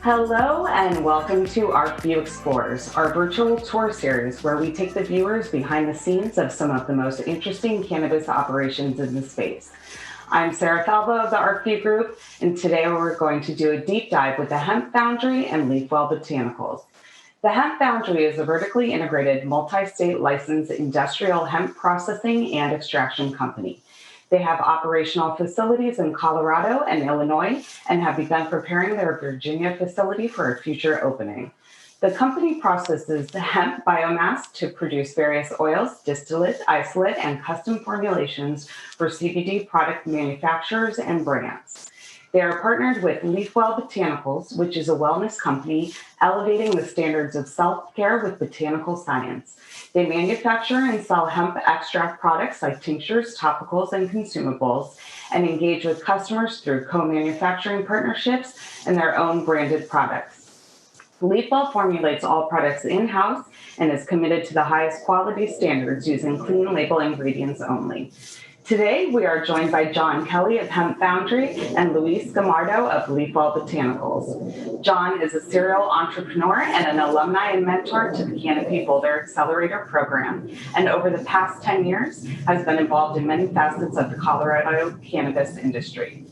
Hello and welcome to Arcview Explores, our virtual tour series where we take the viewers behind the scenes of some of the most interesting cannabis operations in the space. I'm Sarah Falvo of the Arcview Group, and today we're going to do a deep dive with the Hemp Foundry and Leafwell Botanicals. The Hemp Foundry is a vertically integrated, multi-state licensed industrial hemp processing and extraction company. They have operational facilities in Colorado and Illinois and have begun preparing their Virginia facility for a future opening. The company processes the hemp biomass to produce various oils, distillate, isolate, and custom formulations for CBD product manufacturers and brands. They are partnered with Leafwell Botanicals, which is a wellness company elevating the standards of self-care with botanical science. They manufacture and sell hemp extract products like tinctures, topicals, and consumables, and engage with customers through co-manufacturing partnerships and their own branded products. Leafwell formulates all products in-house and is committed to the highest quality standards using clean label ingredients only. Today, we are joined by John Kelly of Hemp Foundry and Luis Gamardo of Leafwell Botanicals. John is a serial entrepreneur and an alumni and mentor to the Canopy Boulder Accelerator program, and over the past 10 years has been involved in many facets of the Colorado cannabis industry.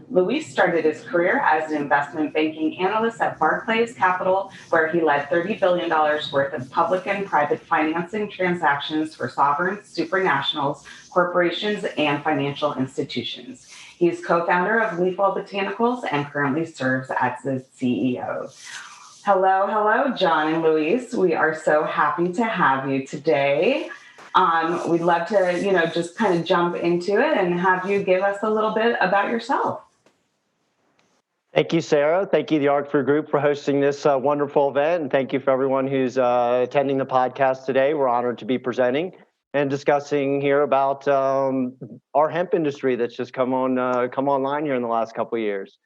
Luis started his career as an investment banking analyst at Barclays Capital, where he led $30 billion worth of public and private financing transactions for sovereigns, supranationals, corporations, and financial institutions. He is co-founder of Leafwell Botanicals and currently serves as the CEO. Hello, John and Luis. We are so happy to have you today. We'd love to, just kind of jump into it and have you give us a little bit about yourself. Thank you, Sarah. Thank you, the Arcview Group, for hosting this wonderful event. And thank you for everyone who's attending the podcast today. We're honored to be presenting and discussing here about our hemp industry that's just come online here in the last couple of years.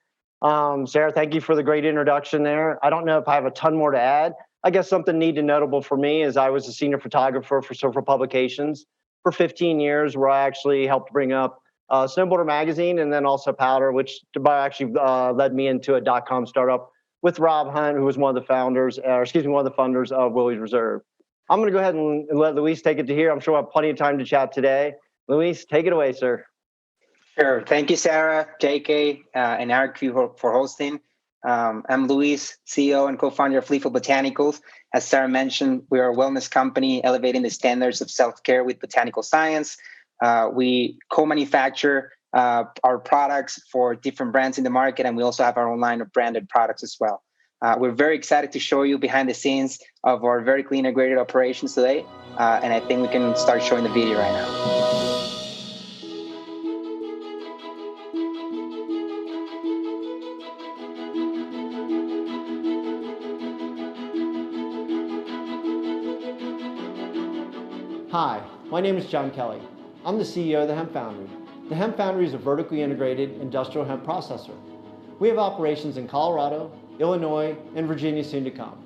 Sarah, thank you for the great introduction there. I don't know if I have a ton more to add. I guess something neat and notable for me is I was a senior photographer for several publications for 15 years, where I actually helped bring up Snowboarder Magazine and then also Powder, which actually led me into a .com startup with Rob Hunt, who was one of the funders of Willie's Reserve. I'm going to go ahead and let Luis take it to here. I'm sure we'll have plenty of time to chat today. Luis, take it away, sir. Sure. Thank you, Sarah, JK, and Arcview for hosting. I'm Luis, CEO and co-founder of Leafwell Botanicals. As Sarah mentioned, we are a wellness company elevating the standards of self-care with botanical science. We co-manufacture our products for different brands in the market, and we also have our own line of branded products as well. We're very excited to show you behind the scenes of our vertically integrated operations today, and I think we can start showing the video right now. Hi, my name is John Kelly. I'm the CEO of the Hemp Foundry. The Hemp Foundry is a vertically integrated industrial hemp processor. We have operations in Colorado, Illinois, and Virginia soon to come.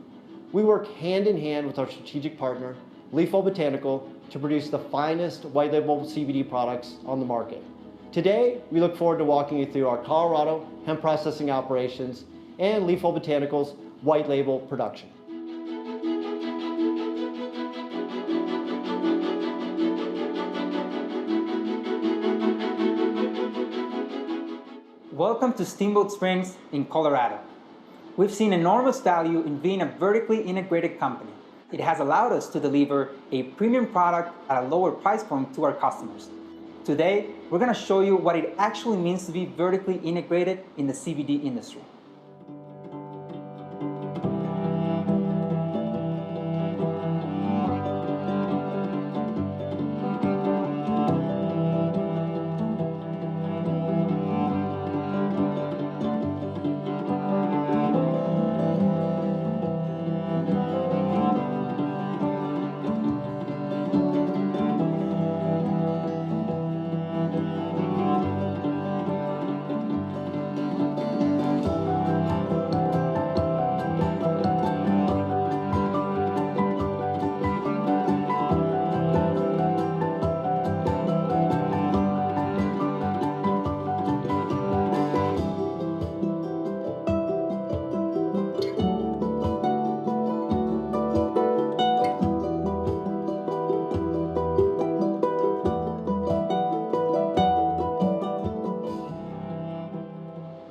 We work hand in hand with our strategic partner, Leafwell Botanical, to produce the finest white label CBD products on the market. Today, we look forward to walking you through our Colorado hemp processing operations and Leafwell Botanical's white label production. Welcome to Steamboat Springs in Colorado. We've seen enormous value in being a vertically integrated company. It has allowed us to deliver a premium product at a lower price point to our customers. Today, we're going to show you what it actually means to be vertically integrated in the CBD industry.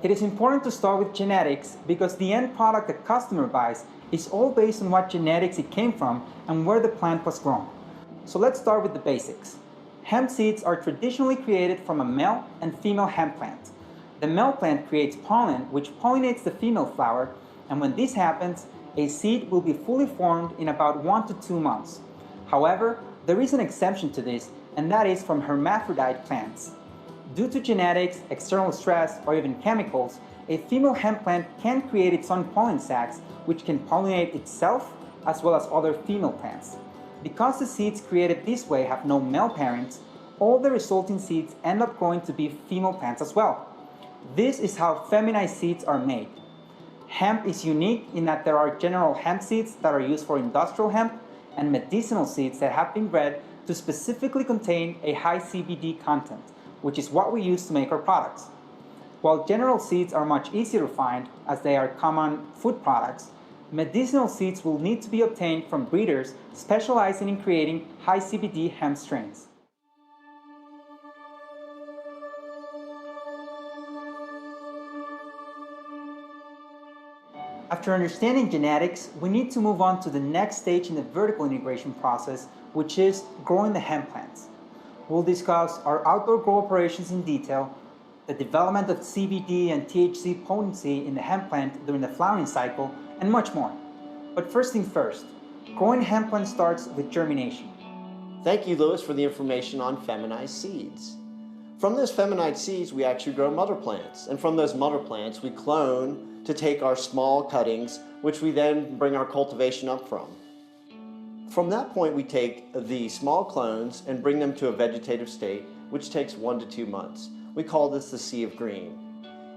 It is important to start with genetics because the end product the customer buys is all based on what genetics it came from and where the plant was grown. So let's start with the basics. Hemp seeds are traditionally created from a male and female hemp plant. The male plant creates pollen, which pollinates the female flower, and when this happens, a seed will be fully formed in about 1 to 2 months. However, there is an exception to this, and that is from hermaphrodite plants. Due to genetics, external stress, or even chemicals, a female hemp plant can create its own pollen sacs, which can pollinate itself as well as other female plants. Because the seeds created this way have no male parents, all the resulting seeds end up growing to be female plants as well. This is how feminized seeds are made. Hemp is unique in that there are general hemp seeds that are used for industrial hemp and medicinal seeds that have been bred to specifically contain a high CBD content, which is what we use to make our products. While general seeds are much easier to find as they are common food products, medicinal seeds will need to be obtained from breeders specializing in creating high CBD hemp strains. After understanding genetics, we need to move on to the next stage in the vertical integration process, which is growing the hemp plants. We'll discuss our outdoor grow operations in detail, the development of CBD and THC potency in the hemp plant during the flowering cycle, and much more. But first thing first, growing hemp plant starts with germination. Thank you, Louis, for the information on feminized seeds. From those feminized seeds, we actually grow mother plants. And from those mother plants, we clone to take our small cuttings, which we then bring our cultivation up from. From that point, we take the small clones and bring them to a vegetative state, which takes 1 to 2 months. We call this the sea of green.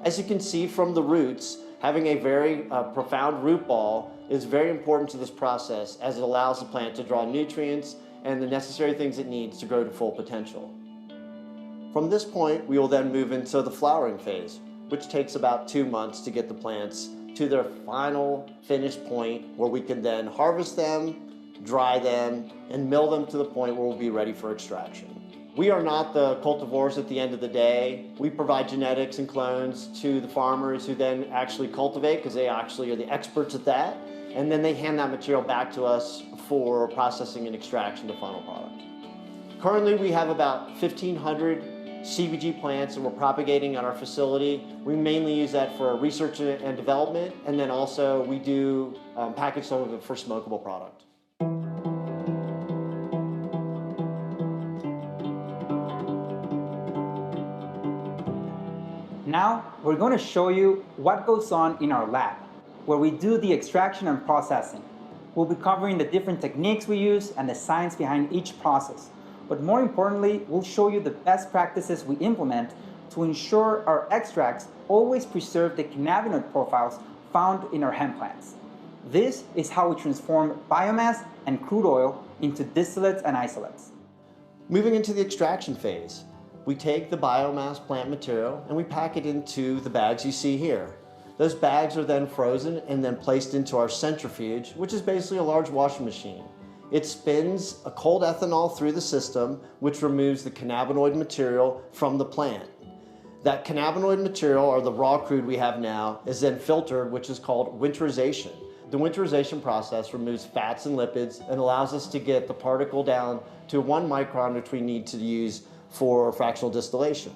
As you can see from the roots, having a very profound root ball is very important to this process as it allows the plant to draw nutrients and the necessary things it needs to grow to full potential. From this point, we will then move into the flowering phase, which takes about 2 months to get the plants to their final finished point where we can then harvest them, dry them, and mill them to the point where we'll be ready for extraction. We are not the cultivars at the end of the day. We provide genetics and clones to the farmers who then actually cultivate because they actually are the experts at that, and then they hand that material back to us for processing and extraction to final product. Currently, we have about 1,500 CBG plants that we're propagating at our facility. We mainly use that for research and development, and then also we do package some of it for smokable product. Now, we're going to show you what goes on in our lab, where we do the extraction and processing. We'll be covering the different techniques we use and the science behind each process. But more importantly, we'll show you the best practices we implement to ensure our extracts always preserve the cannabinoid profiles found in our hemp plants. This is how we transform biomass and crude oil into distillates and isolates. Moving into the extraction phase, we take the biomass plant material and we pack it into the bags you see here. Those bags are then frozen and then placed into our centrifuge, which is basically a large washing machine. It spins a cold ethanol through the system, which removes the cannabinoid material from the plant. That cannabinoid material, or the raw crude we have now, is then filtered, which is called winterization. The winterization process removes fats and lipids and allows us to get the particle down to 1 micron, which we need to use for fractional distillation.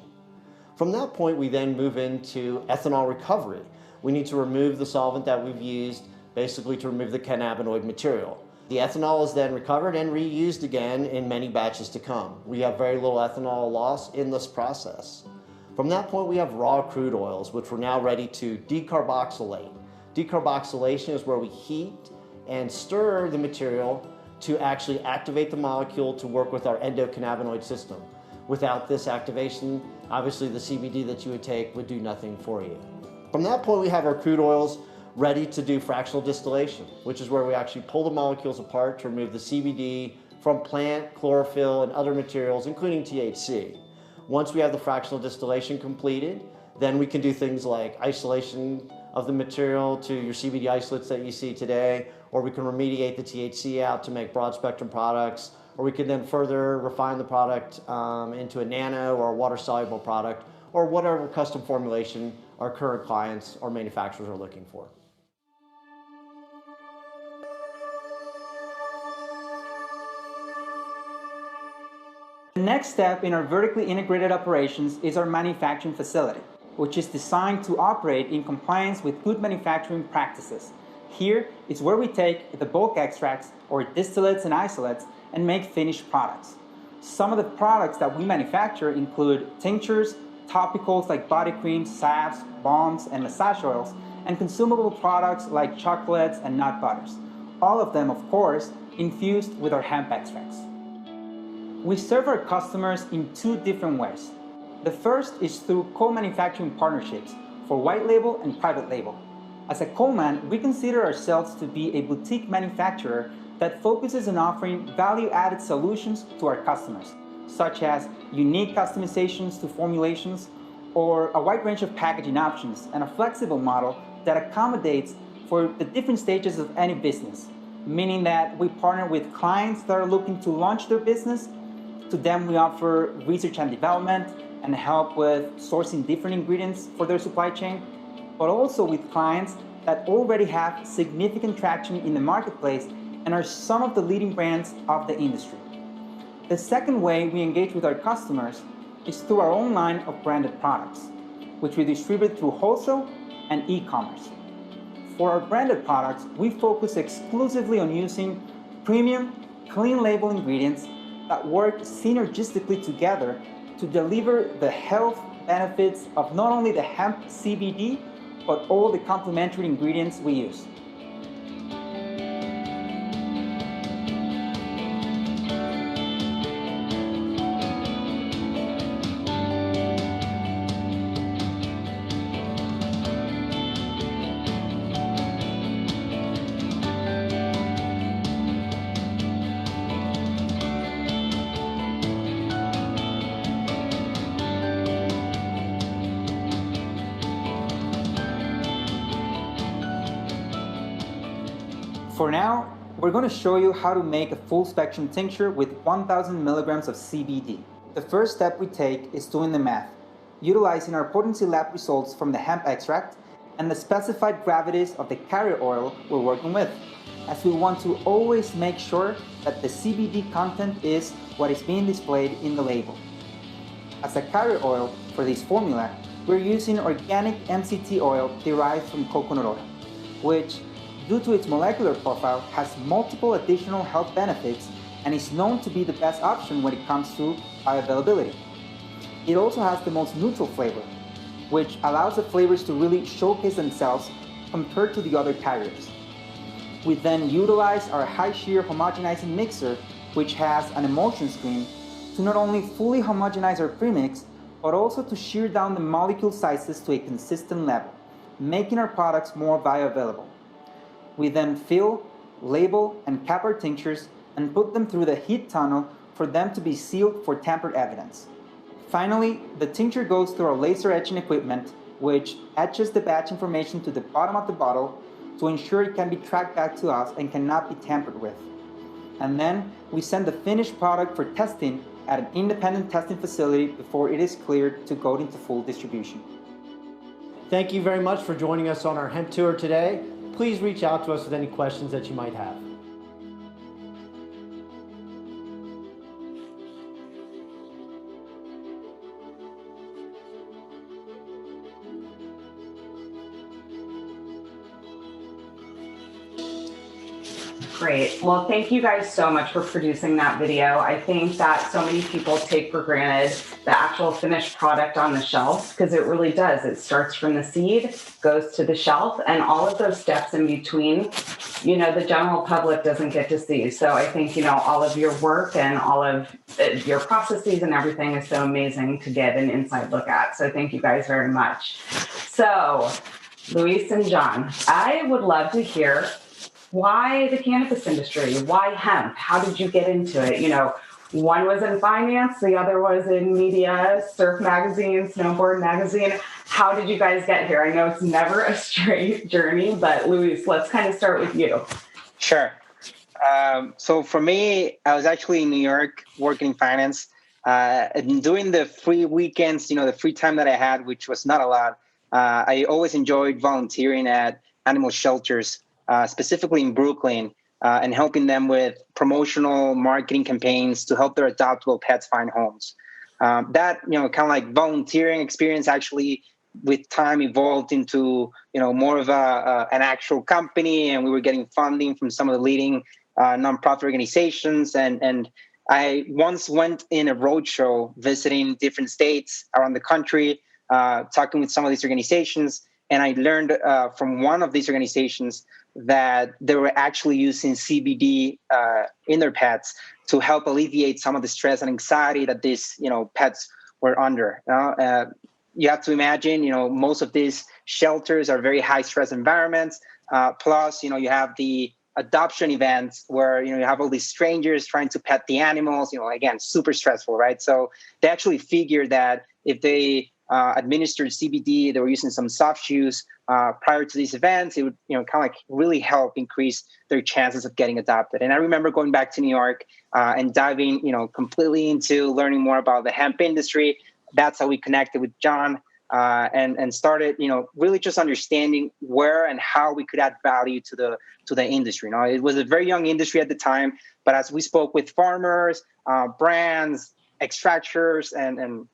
From that point, we then move into ethanol recovery. We need to remove the solvent that we've used, basically to remove the cannabinoid material. The ethanol is then recovered and reused again in many batches to come. We have very little ethanol loss in this process. From that point, we have raw crude oils, which we're now ready to decarboxylate. Decarboxylation is where we heat and stir the material to actually activate the molecule to work with our endocannabinoid system. Without this activation, obviously the CBD that you would take would do nothing for you. From that point, we have our crude oils ready to do fractional distillation, which is where we actually pull the molecules apart to remove the CBD from plant, chlorophyll, and other materials, including THC. Once we have the fractional distillation completed, then we can do things like isolation of the material to your CBD isolates that you see today, or we can remediate the THC out to make broad spectrum products, or we can then further refine the product into a nano or a water soluble product, or whatever custom formulation our current clients or manufacturers are looking for. The next step in our vertically integrated operations is our manufacturing facility, which is designed to operate in compliance with good manufacturing practices. Here is where we take the bulk extracts or distillates and isolates and make finished products. Some of the products that we manufacture include tinctures, topicals like body creams, salves, balms, and massage oils, and consumable products like chocolates and nut butters. All of them, of course, infused with our hemp extracts. We serve our customers in two different ways. The first is through co-manufacturing partnerships for white label and private label. As a co-man, we consider ourselves to be a boutique manufacturer that focuses on offering value-added solutions to our customers, such as unique customizations to formulations or a wide range of packaging options and a flexible model that accommodates for the different stages of any business, meaning that we partner with clients that are looking to launch their business. To them, we offer research and development and help with sourcing different ingredients for their supply chain, but also with clients that already have significant traction in the marketplace and are some of the leading brands of the industry. The second way we engage with our customers is through our own line of branded products, which we distribute through wholesale and e-commerce. For our branded products, we focus exclusively on using premium, clean label ingredients that work synergistically together to deliver the health benefits of not only the hemp CBD, but all the complementary ingredients we use. For now, we're going to show you how to make a full spectrum tincture with 1,000 milligrams of CBD. The first step we take is doing the math, utilizing our potency lab results from the hemp extract and the specified gravities of the carrier oil we're working with, as we want to always make sure that the CBD content is what is being displayed in the label. As a carrier oil for this formula, we're using organic MCT oil derived from coconut oil, which, due to its molecular profile, has multiple additional health benefits and is known to be the best option when it comes to bioavailability. It also has the most neutral flavor, which allows the flavors to really showcase themselves compared to the other carriers. We then utilize our high shear homogenizing mixer, which has an emulsion screen, to not only fully homogenize our premix, but also to shear down the molecule sizes to a consistent level, making our products more bioavailable. We then fill, label, and cap our tinctures and put them through the heat tunnel for them to be sealed for tampered evidence. Finally, the tincture goes through our laser etching equipment, which etches the batch information to the bottom of the bottle to ensure it can be tracked back to us and cannot be tampered with. And then we send the finished product for testing at an independent testing facility before it is cleared to go into full distribution. Thank you very much for joining us on our hemp tour today. Please reach out to us with any questions that you might have. Great. Well, thank you guys so much for producing that video. I think that so many people take for granted the actual finished product on the shelf, because it really does. It starts from the seed, goes to the shelf, and all of those steps in between, the general public doesn't get to see. So I think, all of your work and all of your processes and everything is so amazing to get an inside look at. So thank you guys very much. So, Luis and John, I would love to hear, why the cannabis industry? Why hemp? How did you get into it? One was in finance, the other was in media, surf magazine, snowboard magazine. How did you guys get here? I know it's never a straight journey, but Luis, let's kind of start with you. Sure. So for me, I was actually in New York working in finance. And during the free weekends, the free time that I had, which was not a lot, I always enjoyed volunteering at animal shelters, specifically in Brooklyn, and helping them with promotional marketing campaigns to help their adoptable pets find homes. That, kind of like volunteering experience actually with time evolved into, more of an actual company, and we were getting funding from some of the leading nonprofit organizations. And I once went in a roadshow visiting different states around the country, talking with some of these organizations. And I learned from one of these organizations that they were actually using CBD in their pets to help alleviate some of the stress and anxiety that these, pets were under. You have to imagine, most of these shelters are very high stress environments. Plus, you have the adoption events where, you have all these strangers trying to pet the animals, again, super stressful, right? So they actually figured that if they administered CBD, they were using some soft chews prior to these events, it would, kind of like really help increase their chances of getting adopted. And I remember going back to New York and diving, completely into learning more about the hemp industry. That's how we connected with John and started, really just understanding where and how we could add value to the industry. It was a very young industry at the time, but as we spoke with farmers, brands, extractors, and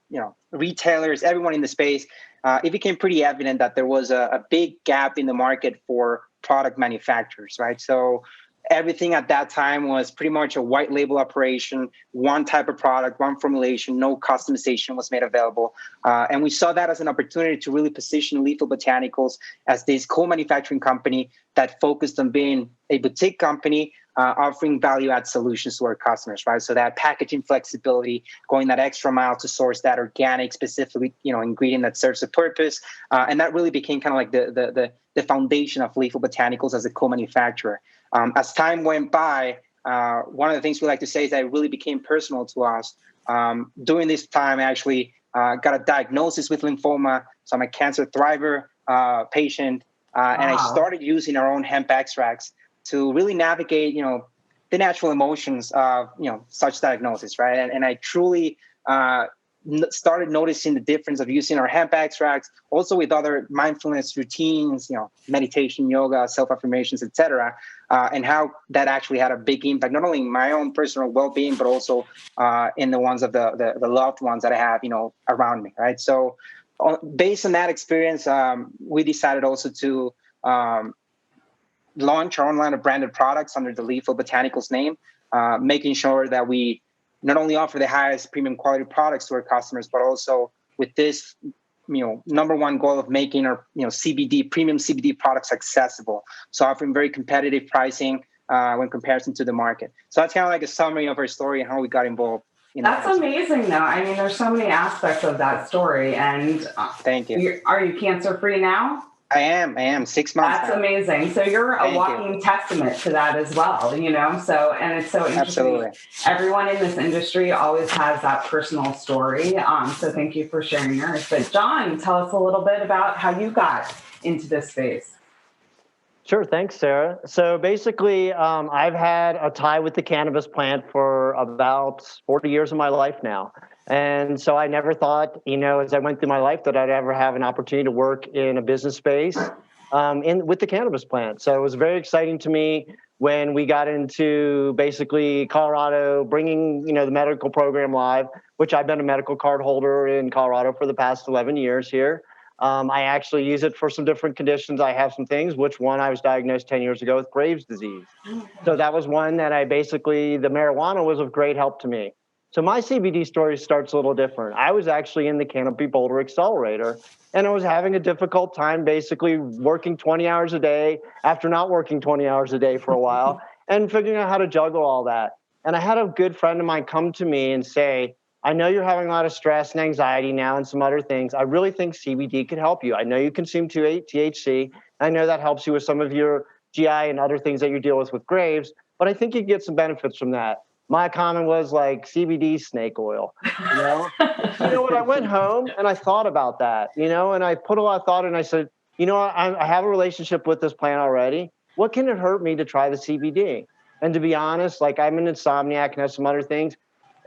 retailers, everyone in the space, it became pretty evident that there was a big gap in the market for product manufacturers, right? So everything at that time was pretty much a white label operation, one type of product, one formulation, no customization was made available. And we saw that as an opportunity to really position Lethal Botanicals as this co-manufacturing company that focused on being a boutique company, offering value-add solutions to our customers, right? So that packaging flexibility, going that extra mile to source that organic, specifically, ingredient that serves a purpose. And that really became kind of like the foundation of Lethal Botanicals as a co-manufacturer. As time went by, one of the things we like to say is that it really became personal to us. During this time, I actually got a diagnosis with lymphoma. So I'm a cancer thriver patient. And I started using our own hemp extracts to really navigate, the natural emotions of, such diagnosis, right? And I truly started noticing the difference of using our hemp extracts, also with other mindfulness routines, meditation, yoga, self-affirmations, etc., and how that actually had a big impact, not only in my own personal well-being, but also in the ones of the loved ones that I have, around me, right? So based on that experience, we decided also to launch our own line of branded products under the Lethal Botanicals name, making sure that we not only offer the highest premium quality products to our customers, but also with this, number one goal of making our, premium CBD products accessible. So offering very competitive pricing when comparison to the market. So that's kind of like a summary of our story and how we got involved. That's amazing, though. I mean, there's so many aspects of that story. And thank you. Are you cancer-free now? I am 6 months. That's amazing. So you're a walking testament to that as well, so, and it's so interesting. Absolutely. Everyone in this industry always has that personal story. So thank you for sharing yours. But John, tell us a little bit about how you got into this space. Sure. Thanks, Sarah. So basically, I've had a tie with the cannabis plant for about 40 years of my life now. And so I never thought, as I went through my life, that I'd ever have an opportunity to work in a business space with the cannabis plant. So it was very exciting to me when we got into basically Colorado, bringing, the medical program live, which I've been a medical card holder in Colorado for the past 11 years here. I actually use it for some different conditions. I have some things, which one I was diagnosed 10 years ago with Graves' disease. So that was one that the marijuana was of great help to me. So my CBD story starts a little different. I was actually in the Canopy Boulder Accelerator, and I was having a difficult time basically working 20 hours a day after not working 20 hours a day for a while and figuring out how to juggle all that. And I had a good friend of mine come to me and say, I know you're having a lot of stress and anxiety now and some other things. I really think CBD could help you. I know you consume THC. I know that helps you with some of your GI and other things that you deal with Graves, but I think you get some benefits from that. My comment was like CBD snake oil, When I went home and I thought about that, and I put a lot of thought in, I said, I have a relationship with this plant already. What can it hurt me to try the CBD? And to be honest, I'm an insomniac and have some other things.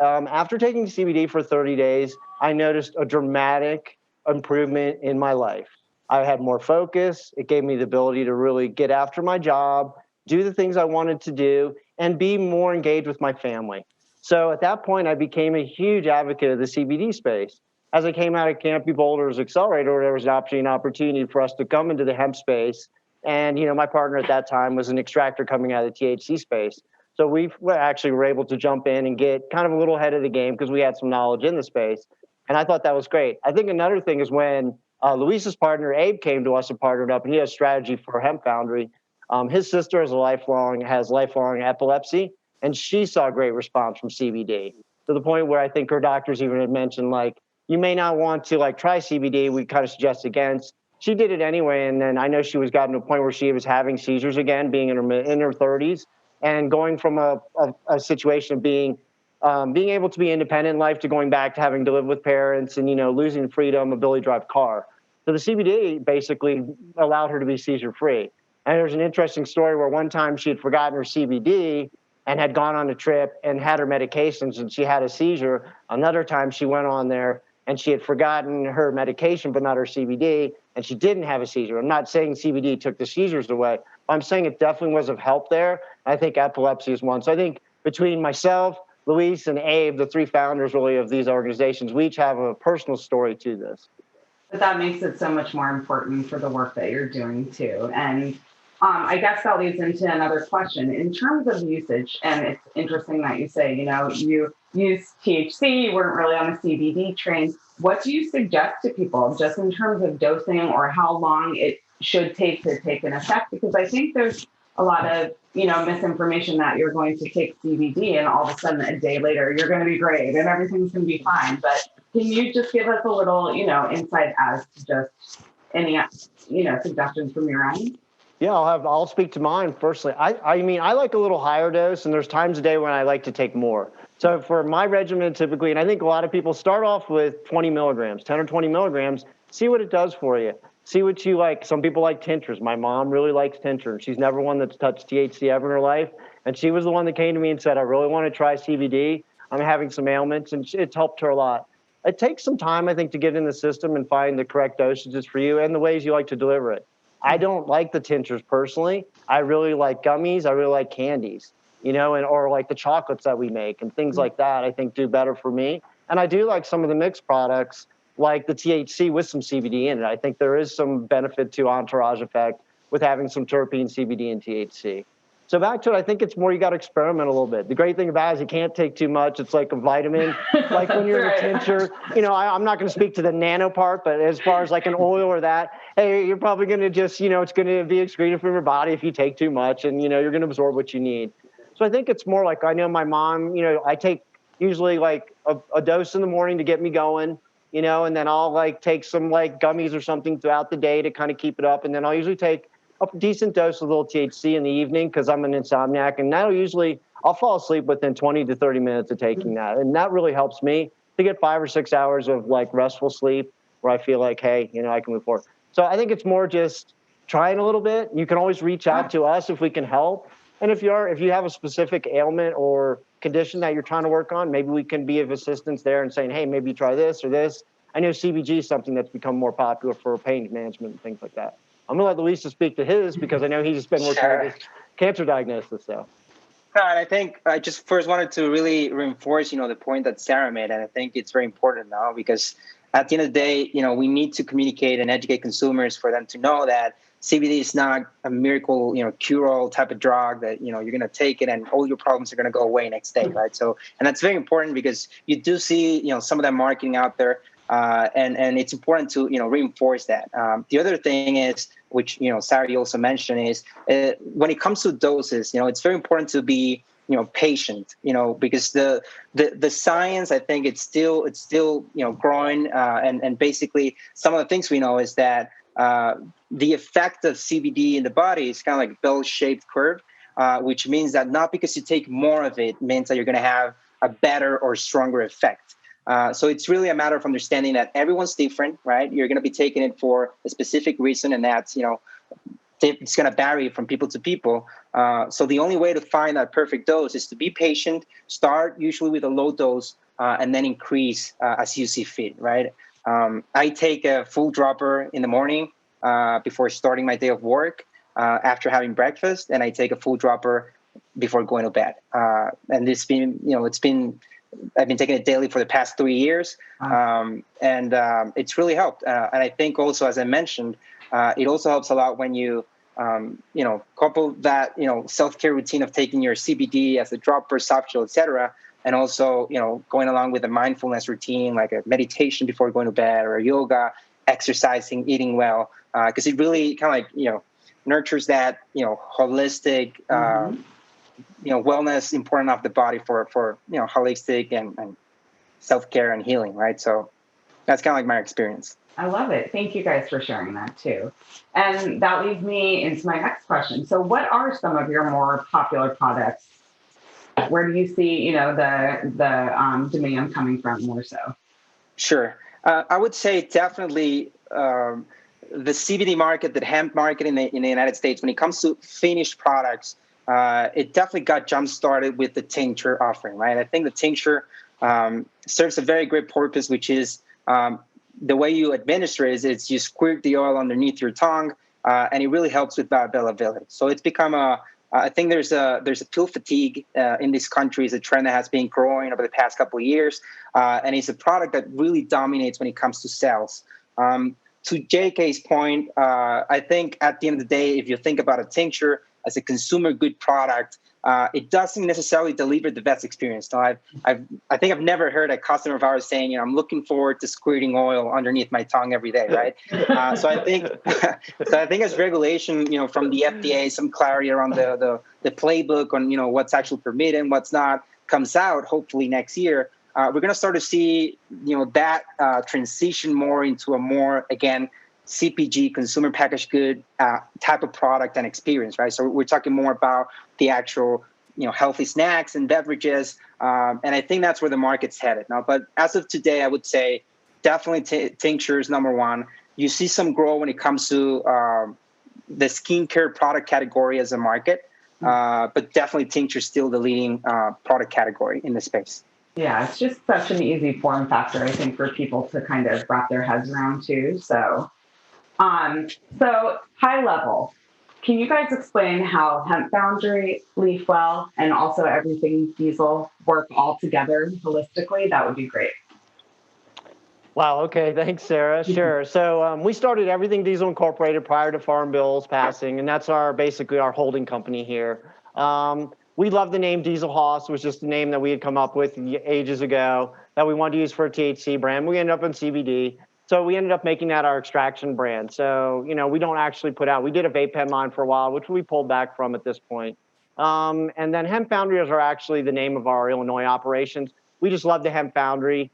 After taking CBD for 30 days, I noticed a dramatic improvement in my life. I had more focus. It gave me the ability to really get after my job, do the things I wanted to do, and be more engaged with my family. So at that point, I became a huge advocate of the CBD space. As I came out of Canopy Boulder's accelerator, there was an opportunity for us to come into the hemp space. And, my partner at that time was an extractor coming out of the THC space. So we actually were able to jump in and get kind of a little ahead of the game because we had some knowledge in the space. And I thought that was great. I think another thing is when Luis's partner, Abe, came to us and partnered up, and he has strategy for Hemp Foundry. His sister has lifelong epilepsy, and she saw a great response from CBD to the point where I think her doctors even had mentioned, like, you may not want to try CBD. We kind of suggest against. She did it anyway, and then I know she was gotten to a point where she was having seizures again, being in her 30s, and going from a situation of being able to be independent in life to going back to having to live with parents and losing freedom, ability to drive a car. So the CBD basically allowed her to be seizure free. And there's an interesting story where one time she had forgotten her CBD and had gone on a trip and had her medications and she had a seizure. Another time she went on there and she had forgotten her medication but not her CBD, and she didn't have a seizure. I'm not saying CBD took the seizures away. I'm saying it definitely was of help there. I think epilepsy is one. So I think between myself, Luis, and Abe, the three founders really of these organizations, we each have a personal story to this. But that makes it so much more important for the work that you're doing too. And I guess that leads into another question. In terms of usage, and it's interesting that you say, you use THC, you weren't really on a CBD train. What do you suggest to people just in terms of dosing or how long it should take to take an effect? Because I think there's a lot of, misinformation that you're going to take CBD and all of a sudden a day later, you're going to be great and everything's going to be fine. But can you just give us a little, insight as to just any, suggestions from your end? Yeah, I'll speak to mine personally. I mean, I like a little higher dose, and there's times a day when I like to take more. So for my regimen, typically, and I think a lot of people start off with 20 milligrams, 10 or 20 milligrams, see what it does for you. See what you like. Some people like tinctures. My mom really likes tinctures. She's never one that's touched THC ever in her life. And she was the one that came to me and said, I really want to try CBD. I'm having some ailments, and it's helped her a lot. It takes some time, I think, to get in the system and find the correct dosages for you and the ways you like to deliver it. I don't like the tinctures personally. I really like gummies. I really like candies, or like the chocolates that we make and things like that, I think do better for me. And I do like some of the mixed products like the THC with some CBD in it. I think there is some benefit to entourage effect with having some terpene, CBD, and THC. So back to it, I think it's more you got to experiment a little bit. The great thing about it is you can't take too much. It's like a vitamin, like when you're in a tincture. I'm not going to speak to the nano part, but as far as like an oil or that, hey, you're probably going to just, it's going to be excreted from your body if you take too much, and you're going to absorb what you need. So I think it's more like I know my mom. I take usually like a dose in the morning to get me going. And then I'll like take some like gummies or something throughout the day to kind of keep it up, and then I'll usually take a decent dose of a little THC in the evening because I'm an insomniac, and I'll fall asleep within 20 to 30 minutes of taking that. And that really helps me to get 5 or 6 hours of like restful sleep where I feel like, hey, I can move forward. So I think it's more just trying a little bit. You can always reach out to us if we can help. And if you have a specific ailment or condition that you're trying to work on, maybe we can be of assistance there and saying, hey, maybe try this or this. I know CBG is something that's become more popular for pain management and things like that. I'm going to let Luisa speak to his because I know he's just been working with his cancer diagnosis. So. And I think I just first wanted to really reinforce, the point that Sarah made. And I think it's very important now because at the end of the day, we need to communicate and educate consumers for them to know that CBD is not a miracle, cure-all type of drug that, you're going to take it and all your problems are going to go away next day, right? So, and that's very important because you do see, some of that marketing out there. And it's important to reinforce that. The other thing is, which Sarah also mentioned, is when it comes to doses, it's very important to be patient, because the science, I think it's still growing, and basically some of the things we know is that the effect of CBD in the body is kind of like a bell-shaped curve, which means that not because you take more of it means that you're going to have a better or stronger effect. So it's really a matter of understanding that everyone's different, right? You're going to be taking it for a specific reason, and that's, it's going to vary from people to people. So the only way to find that perfect dose is to be patient, start usually with a low dose, and then increase as you see fit, right? I take a full dropper in the morning, before starting my day of work, after having breakfast, and I take a full dropper before going to bed. And it's been, I've been taking it daily for the past 3 years, and it's really helped. And I think also, as I mentioned, it also helps a lot when you, couple that, self-care routine of taking your CBD as a dropper, soft gel, etc., and also, going along with a mindfulness routine like a meditation before going to bed, or yoga, exercising, eating well, because it really kind of nurtures that holistic. Wellness important of the body for holistic and self-care and healing, right? So that's kind of like my experience. I love it. Thank you guys for sharing that too. And that leads me into my next question. So what are some of your more popular products? Where do you see, the demand coming from more so? Sure. I would say definitely the CBD market, the hemp market in the United States, when it comes to finished products, it definitely got jump-started with the tincture offering, right? I think the tincture serves a very great purpose, which is the way you administer it is you squirt the oil underneath your tongue, and it really helps with bioavailability. So it's become I think there's a pill fatigue in this country. Is a trend that has been growing over the past couple of years, and it's a product that really dominates when it comes to sales. To JK's point, I think at the end of the day, if you think about a tincture as a consumer good product, it doesn't necessarily deliver the best experience. So I think I've never heard a customer of ours saying, I'm looking forward to squirting oil underneath my tongue every day, right? So I think as regulation, from the FDA, some clarity around the playbook on what's actually permitted and what's not comes out hopefully next year. We're going to start to see that transition more into a more, again, CPG, consumer packaged good type of product and experience, right? So we're talking more about the actual, healthy snacks and beverages, and I think that's where the market's headed now. But as of today, I would say definitely tinctures number one. You see some growth when it comes to the skincare product category as a market, but definitely tincture still the leading product category in the space. Yeah, it's just such an easy form factor, I think, for people to kind of wrap their heads around too. So high level, can you guys explain how Hemp Foundry, LeafWell, and also Everything Diesel work all together holistically? That would be great. Wow. Okay. Thanks, Sarah. Sure. So we started Everything Diesel Incorporated prior to Farm Bill's passing, and that's basically our holding company here. We love the name Diesel Hoss. It was just a name that we had come up with ages ago that we wanted to use for a THC brand. We ended up in CBD. So we ended up making that our extraction brand. So, we don't actually we did a vape pen line for a while, which we pulled back from at this point. And then Hemp Foundry are actually the name of our Illinois operations. We just love the Hemp Foundry.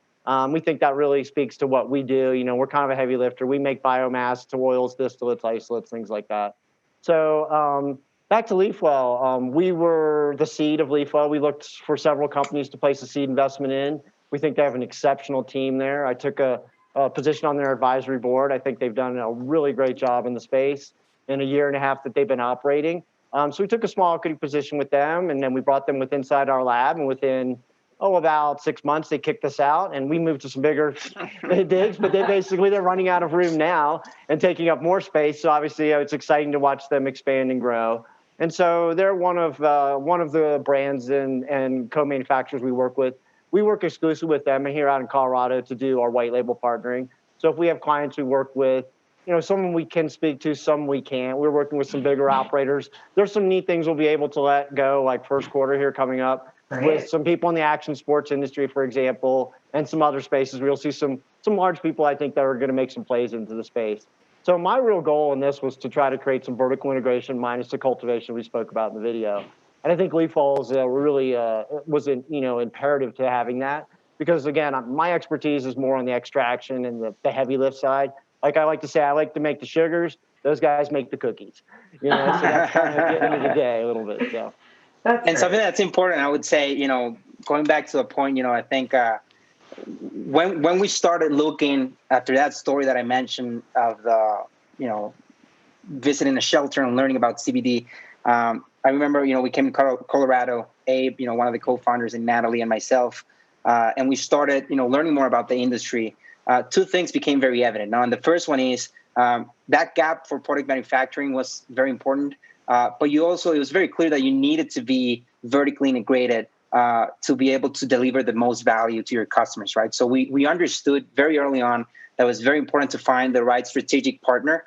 We think that really speaks to what we do. We're kind of a heavy lifter. We make biomass to oils, distillates, isolates, things like that. So back to LeafWell. We were the seed of LeafWell. We looked for several companies to place a seed investment in. We think they have an exceptional team there. I took a position on their advisory board. I think they've done a really great job in the space in a year and a half that they've been operating. So we took a small equity position with them, and then we brought them inside our lab. And within about 6 months, they kicked us out, and we moved to some bigger digs. But they're running out of room now and taking up more space. So obviously, it's exciting to watch them expand and grow. And so they're one of the brands and co-manufacturers we work with. We work exclusively with them here out in Colorado to do our white label partnering. So if we have clients we work with, some we can speak to, some we can't. We're working with some bigger operators. There's some neat things we'll be able to let go, like first quarter here coming up, with some people in the action sports industry, for example, and some other spaces. We'll see some large people, I think, that are going to make some plays into the space. So my real goal in this was to try to create some vertical integration minus the cultivation we spoke about in the video. And I think LeafWell really was imperative to having that because, again, my expertise is more on the extraction and the heavy lift side. Like I like to say, I like to make the sugars. Those guys make the cookies. So that's kind of getting into the day a little bit. So. Something that's important, I would say, going back to a point, I think when we started looking after that story that I mentioned of the, visiting a shelter and learning about CBD, I remember, we came to Colorado, Abe, one of the co-founders, and Natalie and myself, and we started, learning more about the industry. Two things became very evident. Now, and the first one is That gap for product manufacturing was very important. But it was very clear that you needed to be vertically integrated to be able to deliver the most value to your customers, right? So we understood very early on that it was very important to find the right strategic partner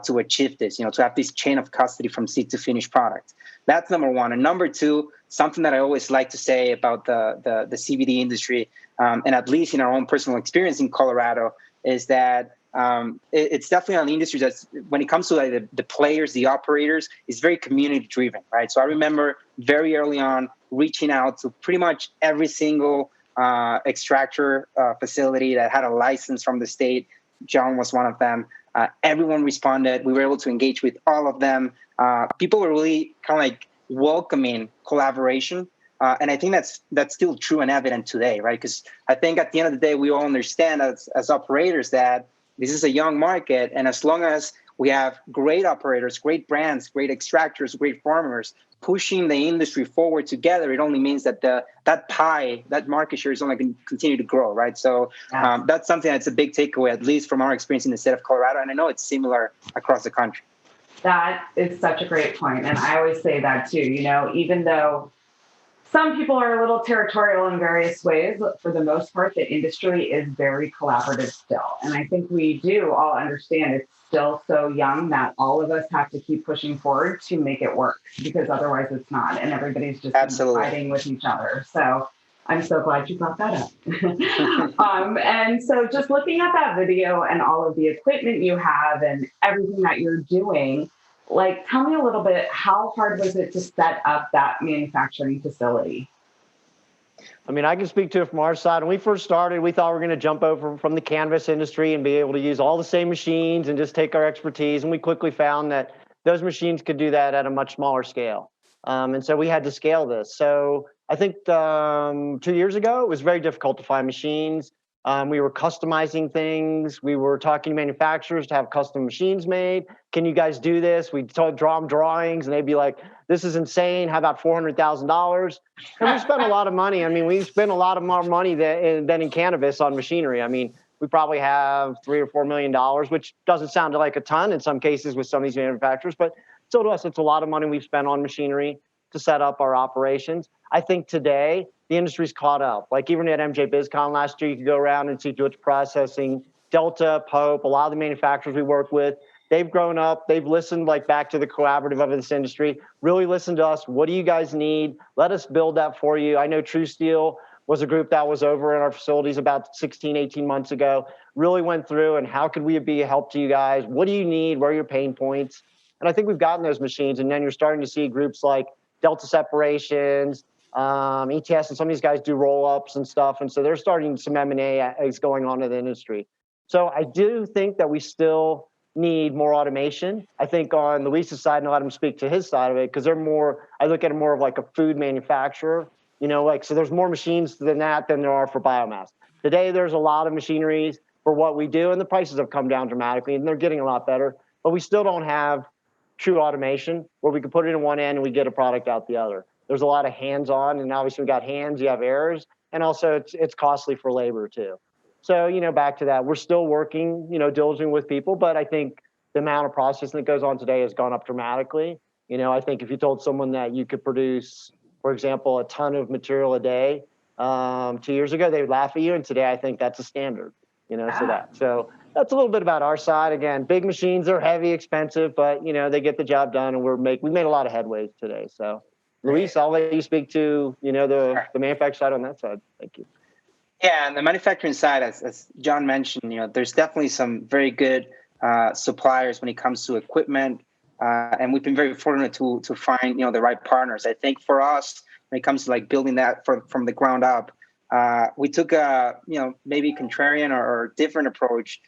to achieve this, to have this chain of custody from seed to finished product. That's number one. And number two, something that I always like to say about the CBD industry, and at least in our own personal experience in Colorado, is that it's definitely an industry that's, when it comes to like the players, the operators, is very community driven, right? So I remember very early on reaching out to pretty much every single extractor facility that had a license from the state. John was one of them. Everyone responded. We were able to engage with all of them. People were really kind of like welcoming collaboration. And I think that's still true and evident today, right? Because I think at the end of the day, we all understand as operators that this is a young market. And as long as we have great operators, great brands, great extractors, great farmers pushing the industry forward together, it only means that that pie, that market share is only going to continue to grow, right? So that's something that's a big takeaway, at least from our experience in the state of Colorado. And I know it's similar across the country. That is such a great point. And I always say that too, even though some people are a little territorial in various ways, for the most part, the industry is very collaborative still. And I think we do all understand it's still so young that all of us have to keep pushing forward to make it work, because otherwise it's not. And everybody's just fighting with each other. So I'm so glad you brought that up. And so just looking at that video and all of the equipment you have and everything that you're doing, like, tell me a little bit, how hard was it to set up that manufacturing facility? I mean, I can speak to it from our side. When we first started, we thought we were going to jump over from the cannabis industry and be able to use all the same machines and just take our expertise. And we quickly found that those machines could do that at a much smaller scale. And so we had to scale this. So I think 2 years ago, it was very difficult to find machines. We were customizing things. We were talking to manufacturers to have custom machines made. Can you guys do this? We'd draw them drawings, and they'd be like, this is insane. How about $400,000? And we spent a lot of money. I mean, we spent a lot of more money than in cannabis on machinery. I mean, we probably have $3 or $4 million, which doesn't sound like a ton in some cases with some of these manufacturers, but still to us, it's a lot of money we've spent on machinery to set up our operations. I think today, the industry's caught up. Like even at MJ BizCon last year, you could go around and see Dutch Processing, Delta, Pope, a lot of the manufacturers we work with, they've grown up. They've listened back to the collaborative of this industry, really listened to us. What do you guys need? Let us build that for you. I know True Steel was a group that was over in our facilities about 16, 18 months ago, really went through and how could we be a help to you guys? What do you need? Where are your pain points? And I think we've gotten those machines. And then you're starting to see groups like Delta Separations, ETS, and some of these guys do roll-ups and stuff. And so they're starting some M&A is going on in the industry. So I do think that we still need more automation. I think on Luis's side, and I'll let him speak to his side of it, because I look at it more of like a food manufacturer, so there's more machines than that than there are for biomass. Today, there's a lot of machineries for what we do, and the prices have come down dramatically, and they're getting a lot better, but we still don't have true automation where we can put it in one end and we get a product out the other. There's a lot of hands-on, and obviously we got hands, you have errors, and also it's costly for labor too. So, back to that, we're still working, diligently with people, but I think the amount of processing that goes on today has gone up dramatically. I think if you told someone that you could produce, for example, a ton of material a day 2 years ago, they would laugh at you, and today I think that's a standard, So that's a little bit about our side. Again, big machines are heavy, expensive, but, they get the job done, and we made a lot of headways today, so. Luis, I'll let you speak to, the manufacturing side on that side. Thank you. Yeah, and the manufacturing side, as John mentioned, there's definitely some very good suppliers when it comes to equipment, and we've been very fortunate to find, the right partners. I think for us, when it comes to building that from the ground up, we took a, maybe contrarian or different approach.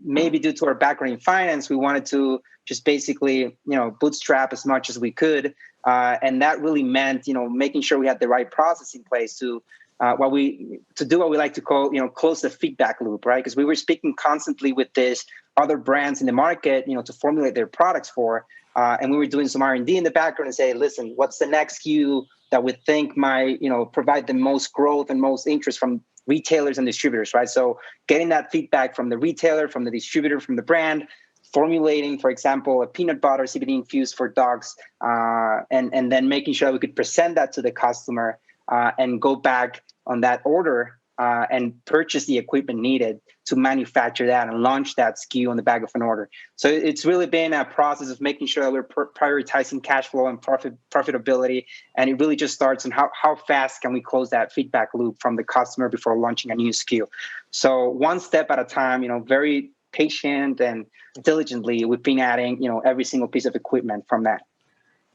Maybe due to our background in finance, we wanted to just basically, bootstrap as much as we could. And that really meant, making sure we had the right process in place to do what we like to call, close the feedback loop, right? Because we were speaking constantly with these other brands in the market, to formulate their products for, and we were doing some R&D in the background and say, listen, what's the next SKU that we think might, provide the most growth and most interest from retailers and distributors, right? So getting that feedback from the retailer, from the distributor, from the brand, formulating, for example, a peanut butter CBD infused for dogs, and then making sure we could present that to the customer and go back on that order and purchase the equipment needed to manufacture that and launch that SKU on the back of an order. So it's really been a process of making sure that we're prioritizing cash flow and profitability. And it really just starts on how fast can we close that feedback loop from the customer before launching a new SKU. So one step at a time, very patient and diligently, we've been adding, every single piece of equipment from that.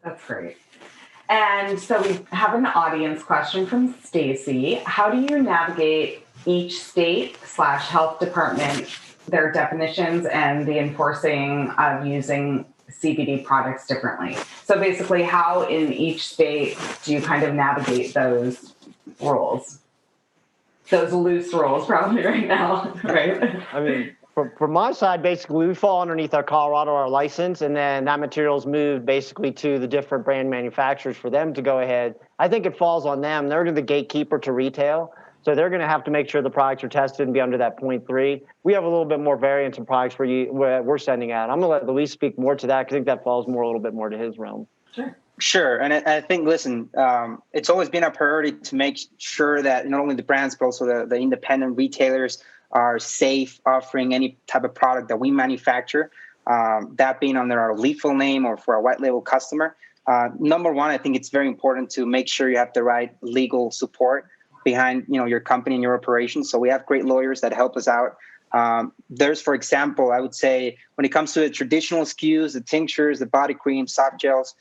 That's great. And so we have an audience question from Stacy. How do you navigate each state/health department, their definitions and the enforcing of using CBD products differently? So basically, how in each state do you kind of navigate those rules? Those loose rules probably right now, right? I mean, from my side, basically, we fall underneath our our license, and then that material's moved basically to the different brand manufacturers for them to go ahead. I think it falls on them. They're the gatekeeper to retail, so they're going to have to make sure the products are tested and be under that 0.3. We have a little bit more variance in products where we're sending out. I'm going to let Luis speak more to that, because I think that falls more a little bit more to his realm. Sure. And I think, listen, it's always been a priority to make sure that not only the brands, but also the independent retailers are safe offering any type of product that we manufacture, that being under our lethal name or for a white label customer. Number one, I think it's very important to make sure you have the right legal support behind your company and your operations. So we have great lawyers that help us out. There's, for example, I would say when it comes to the traditional SKUs, the tinctures, the body creams, soft gels,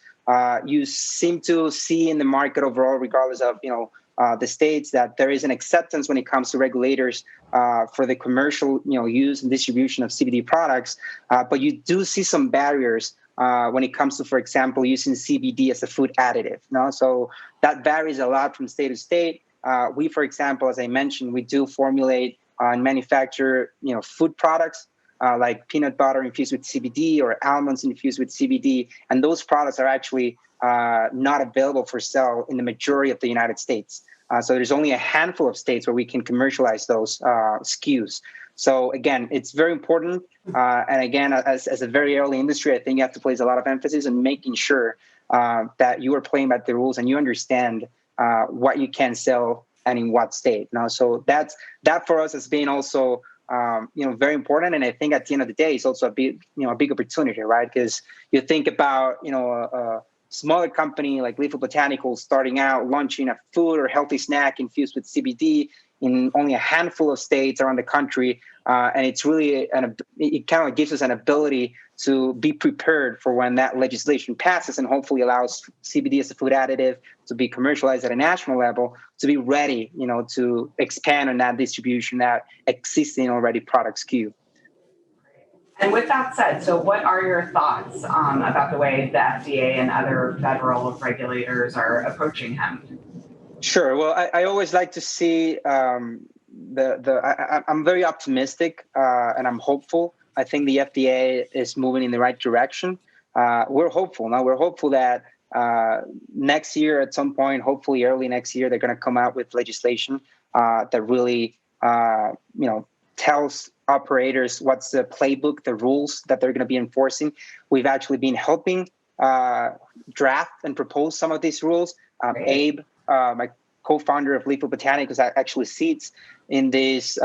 you seem to see in the market overall, regardless of the states, that there is an acceptance when it comes to regulators for the commercial use and distribution of CBD products, but you do see some barriers when it comes to, for example, using CBD as a food additive. So that varies a lot from state to state. We, for example, as I mentioned, we do formulate and manufacture food products like peanut butter infused with CBD or almonds infused with CBD, and those products are actually not available for sale in the majority of the United States. So there's only a handful of states where we can commercialize those SKUs. So again, it's very important. And again, as a very early industry, I think you have to place a lot of emphasis on making sure that you are playing by the rules and you understand what you can sell and in what state. So that for us has been also very important. And I think at the end of the day, it's also a big opportunity, right? Because you think about a smaller company like Lethal Botanicals starting out launching a food or healthy snack infused with CBD in only a handful of states around the country, and it's really it kind of gives us an ability to be prepared for when that legislation passes and hopefully allows CBD as a food additive to be commercialized at a national level, to be ready, to expand on that distribution, that existing already product SKU. And with that said, so what are your thoughts about the way the FDA and other federal regulators are approaching hemp? Sure. Well, I always like to see I'm very optimistic and I'm hopeful. I think the FDA is moving in the right direction. We're hopeful. We're hopeful that next year at some point, hopefully early next year, they're going to come out with legislation that really, tells operators what's the playbook, the rules that they're going to be enforcing. We've actually been helping draft and propose some of these rules. Abe, my co-founder of Lethal Botanicals, actually sits in this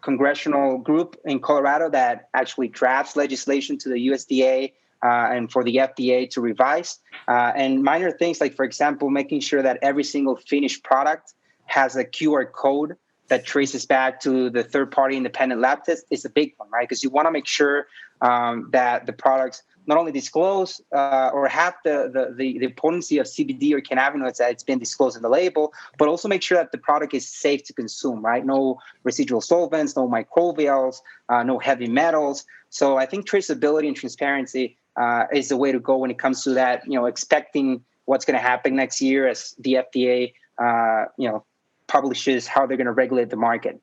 congressional group in Colorado that actually drafts legislation to the USDA and for the FDA to revise. And minor things like, for example, making sure that every single finished product has a QR code that traces back to the third-party independent lab test is a big one, right? Because you want to make sure that the products not only disclose or have the potency of CBD or cannabinoids that it's been disclosed in the label, but also make sure that the product is safe to consume, right? No residual solvents, no microbials, no heavy metals. So I think traceability and transparency is the way to go when it comes to that, expecting what's going to happen next year as the FDA, publishes how they're going to regulate the market.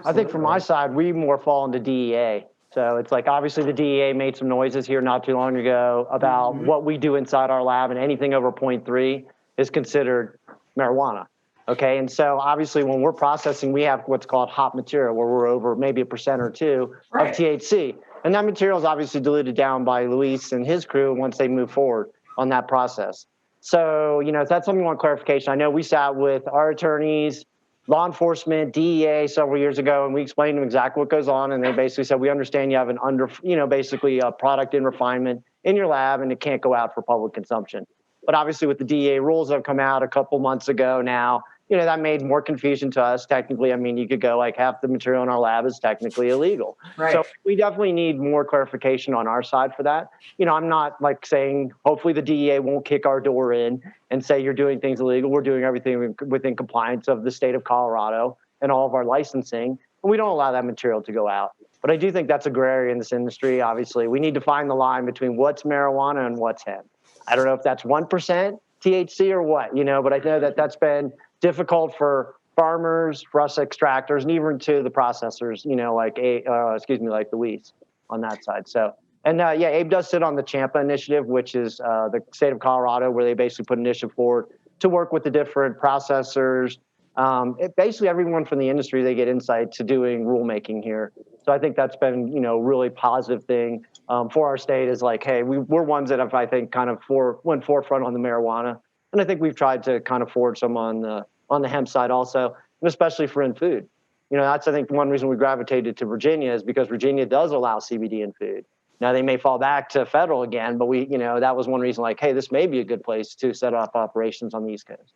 I think from my side, we more fall into DEA. So it's like, obviously the DEA made some noises here not too long ago about what we do inside our lab, and anything over 0.3 is considered marijuana. Okay. And so obviously when we're processing, we have what's called hop material, where we're over maybe 1% or 2% of THC. And that material is obviously diluted down by Luis and his crew once they move forward on that process. So, if that's something you want clarification, I know we sat with our attorneys, law enforcement, DEA several years ago, and we explained to them exactly what goes on. And they basically said, we understand you have basically a product in refinement in your lab and it can't go out for public consumption. But obviously with the DEA rules that have come out a couple months ago now, that made more confusion to us. Technically, you could go like half the material in our lab is technically illegal. Right. So we definitely need more clarification on our side for that. I'm not like saying hopefully the DEA won't kick our door in and say you're doing things illegal. We're doing everything within compliance of the state of Colorado and all of our licensing. And we don't allow that material to go out. But I do think that's a gray area in this industry. Obviously, we need to find the line between what's marijuana and what's hemp. I don't know if that's 1% THC or what, but I know that that's been difficult for farmers, for us extractors, and even to the processors, like Luis on that side. So, and Abe does sit on the CHAMPA initiative, which is the state of Colorado, where they basically put an initiative forward to work with the different processors. Basically, everyone from the industry, they get insight to doing rulemaking here. So I think that's been, really positive thing for our state is like, hey, we're ones that have, I think, kind of went forefront on the marijuana. And I think we've tried to kind of forward some on the hemp side also, and especially for in food. That's, I think, one reason we gravitated to Virginia is because Virginia does allow CBD in food. Now, they may fall back to federal again, but that was one reason like, hey, this may be a good place to set up operations on the East Coast.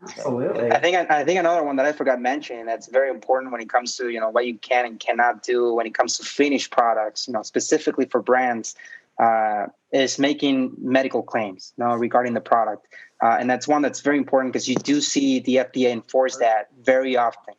Absolutely. I think another one that I forgot mentioning that's very important when it comes to what you can and cannot do when it comes to finished products, specifically for brands, is making medical claims regarding the product. And that's one that's very important because you do see the FDA enforce that very often.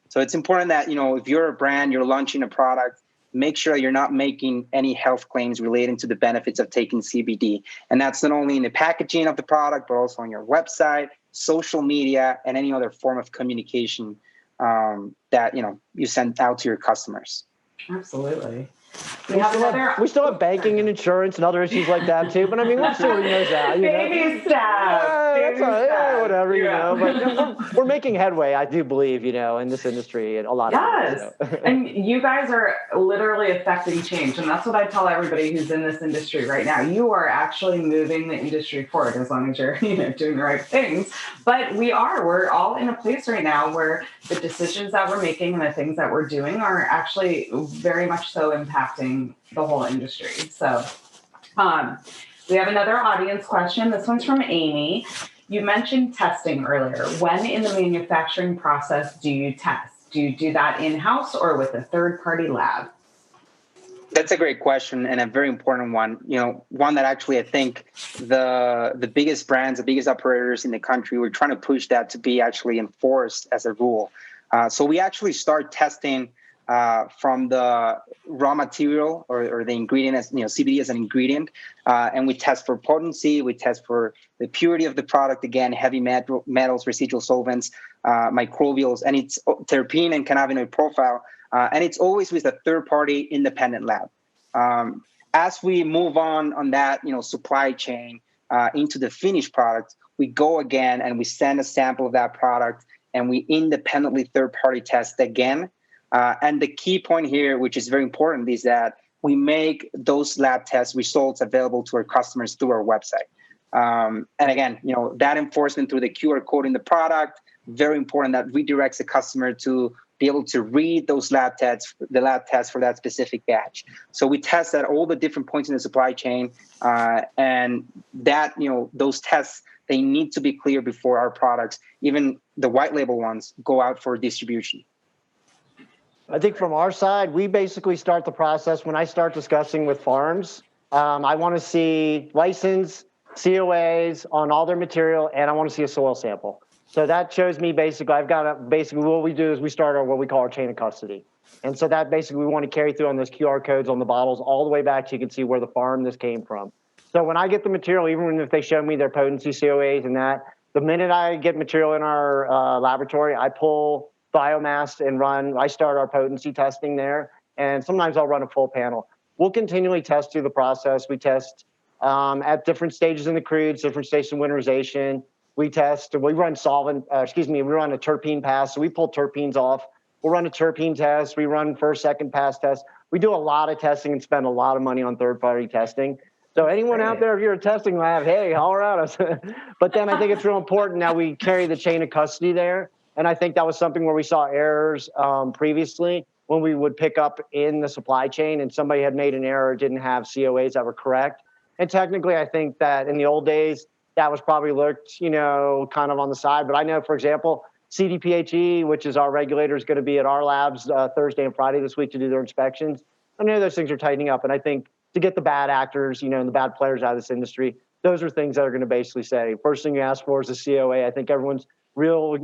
So it's important that, if you're a brand, you're launching a product, make sure you're not making any health claims relating to the benefits of taking CBD. And that's not only in the packaging of the product, but also on your website, social media, and any other form of communication that, you send out to your customers. Absolutely. We still have banking and insurance and other issues like that too. But we're sorting those out. Baby steps. Whatever. But we're making headway, I do believe, in this industry and a lot of it. And you guys are literally affecting change. And that's what I tell everybody who's in this industry right now. You are actually moving the industry forward as long as you're, doing the right things. But we're all in a place right now where the decisions that we're making and the things that we're doing are actually very much so impacting the whole industry. So we have another audience question. This one's from Amy. You mentioned testing earlier. When in the manufacturing process do you test? Do you do that in-house or with a third-party lab? That's a great question and a very important one. One that actually I think the biggest brands, the biggest operators in the country, we're trying to push that to be actually enforced as a rule. So we actually start testing from the raw material or the ingredient as CBD as an ingredient, and we test for potency, we test for the purity of the product, again, heavy metals, residual solvents, microbials, and its terpene and cannabinoid profile, and it's always with a third-party independent lab. As we move on that supply chain into the finished product, we go again and we send a sample of that product and we independently third-party test again. And the key point here, which is very important, is that we make those lab test results available to our customers through our website. And again, that enforcement through the QR code in the product, very important, that redirects the customer to be able to read those lab tests for that specific batch. So we test at all the different points in the supply chain, and that, those tests, they need to be clear before our products, even the white label ones, go out for distribution. I think from our side, we basically start the process when I start discussing with farms. I want to see license, COAs on all their material, and I want to see a soil sample. So that shows me basically, what we do is we start what we call our chain of custody. And so that basically we want to carry through on those QR codes on the bottles all the way back so you can see where the farm this came from. So when I get the material, even if they show me their potency COAs and that, the minute I get material in our laboratory, I pull biomass and I start our potency testing there. And sometimes I'll run a full panel. We'll continually test through the process. We test at different stages in the crudes, different stages of winterization. We run a terpene pass. So we pull terpenes off we'll run a terpene test. We run first, second pass test. We do a lot of testing and spend a lot of money on third-party testing. So anyone out there, if you're a testing lab, hey, holler at us. But then I think it's real important now we carry the chain of custody there. And I think that was something where we saw errors previously when we would pick up in the supply chain and somebody had made an error, didn't have COAs that were correct. And technically, I think that in the old days, that was probably looked, kind of on the side. But I know, for example, CDPHE, which is our regulator, is going to be at our labs Thursday and Friday this week to do their inspections. I know those things are tightening up. And I think to get the bad actors, and the bad players out of this industry, those are things that are going to basically say, first thing you ask for is a COA. I think everyone's real,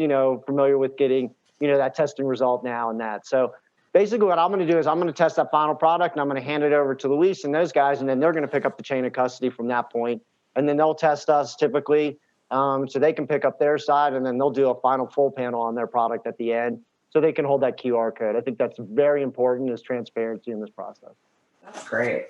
familiar with getting, that testing result now and that. So basically what I'm going to do is I'm going to test that final product and I'm going to hand it over to Luis and those guys, and then they're going to pick up the chain of custody from that point. And then they'll test us typically so they can pick up their side, and then they'll do a final full panel on their product at the end so they can hold that QR code. I think that's very important, is transparency in this process. That's great.